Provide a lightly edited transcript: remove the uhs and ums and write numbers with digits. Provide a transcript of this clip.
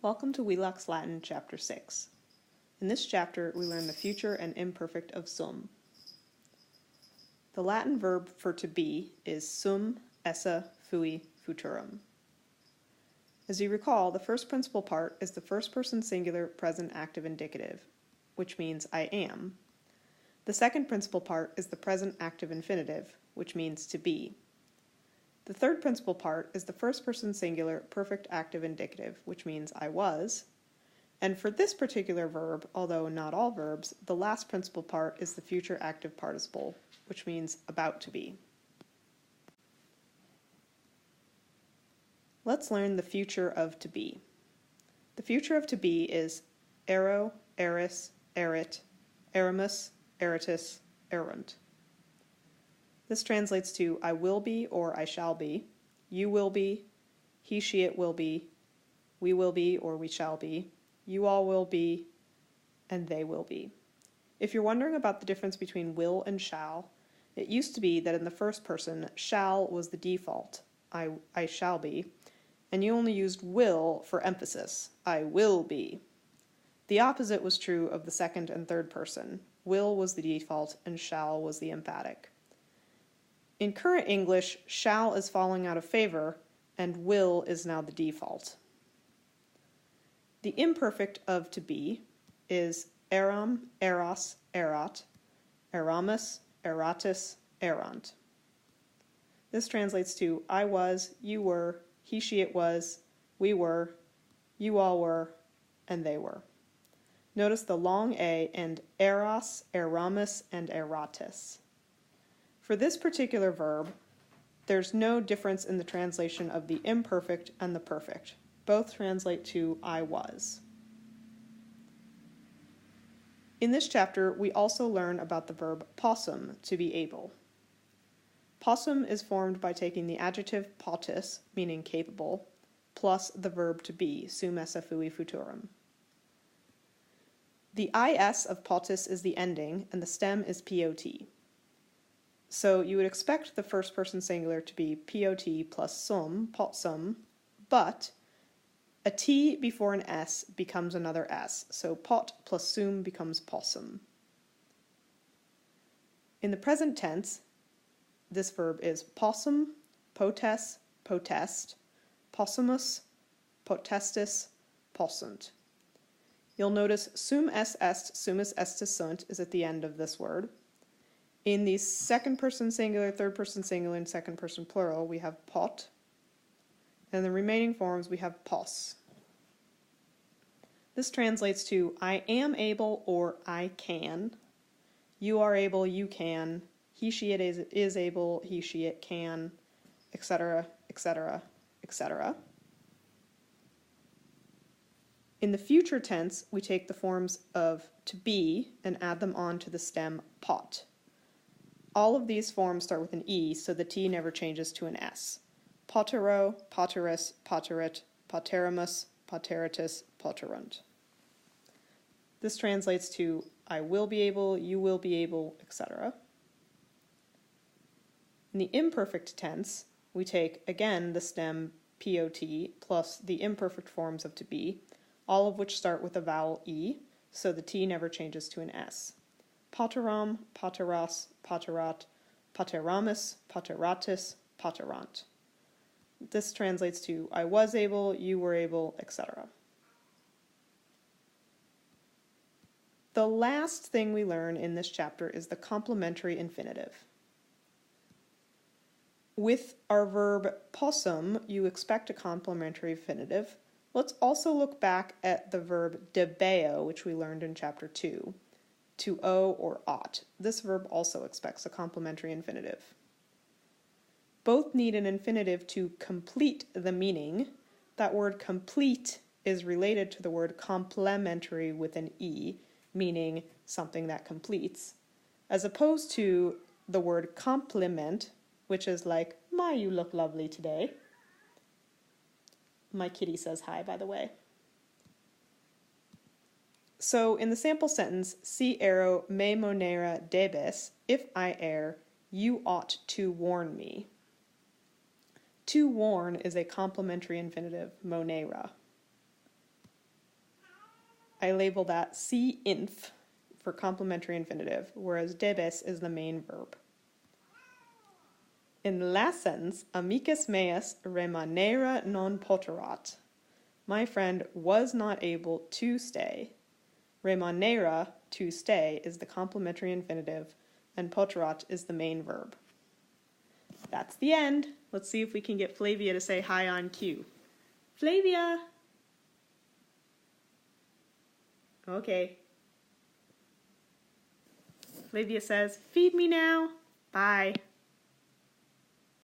Welcome to Wheelock Latin, Chapter 6. In this chapter, we learn the future and imperfect of sum. The Latin verb for to be is sum esse fui futurum. As you recall, the first principal part is the first person singular present active indicative, which means I am. The second principal part is the present active infinitive, which means to be. The third principal part is the first person singular perfect active indicative, which means I was. And for this particular verb, although not all verbs, the last principal part is the future active participle, which means about to be. Let's learn the future of to be. The future of to be is ero, eris, erit, erimus, eritus, erunt. This translates to I will be or I shall be, you will be, he, she, it will be, we will be or we shall be, you all will be, and they will be. If you're wondering about the difference between will and shall, it used to be that in the first person, shall was the default, I shall be, and you only used will for emphasis, I will be. The opposite was true of the second and third person. Will was the default and shall was the emphatic. In current English, shall is falling out of favor, and will is now the default. The imperfect of to be is eram, eros, erat, eramus, eratus, erant. This translates to I was, you were, he, she, it was, we were, you all were, and they were. Notice the long A and eros, eramus, and eratus. For this particular verb, there's no difference in the translation of the imperfect and the perfect. Both translate to I was. In this chapter, we also learn about the verb possum, to be able. Possum is formed by taking the adjective potus, meaning capable, plus the verb to be, sum esse fui futurum. The is of potus is the ending, and the stem is pot. So you would expect the first person singular to be pot plus sum, potsum, but a t before an s becomes another s, so pot plus sum becomes possum. In the present tense, this verb is possum, potes, potest, possumus, potestis, possunt. You'll notice sum es est, sumus estis sunt is at the end of this word. In the second person singular, third person singular, and second person plural, we have pot. And the remaining forms, we have pos. This translates to I am able or I can. You are able, you can. He, she, it is able, he, she, it can, etc., etc., etc. In the future tense, we take the forms of to be and add them on to the stem pot. All of these forms start with an E, so the T never changes to an S. Potero, poterus, poterit, poterimus, poteritus, poterunt. This translates to I will be able, you will be able, etc. In the imperfect tense, we take again the stem pot plus the imperfect forms of to be, all of which start with a vowel E, so the T never changes to an S. Poteram, poteras, poterat, poteramus, poteratus, poterant. This translates to I was able, you were able, etc. The last thing we learn in this chapter is the complementary infinitive. With our verb possum, you expect a complementary infinitive. Let's also look back at the verb debeo, which we learned in chapter 2. To owe or ought. This verb also expects a complementary infinitive. Both need an infinitive to complete the meaning. That word complete is related to the word complementary with an E, meaning something that completes, as opposed to the word complement, which is like, my, you look lovely today. My kitty says hi, by the way. So in the sample sentence, si ero me monera debes, if I err, you ought to warn me. To warn is a complementary infinitive, monera. I label that si inf for complementary infinitive, whereas debes is the main verb. In the last sentence, amicus meus remanera non poterat. My friend was not able to stay. Remanera, to stay, is the complementary infinitive, and poterat is the main verb. That's the end. Let's see if we can get Flavia to say hi on cue. Flavia! Okay. Flavia says, feed me now. Bye.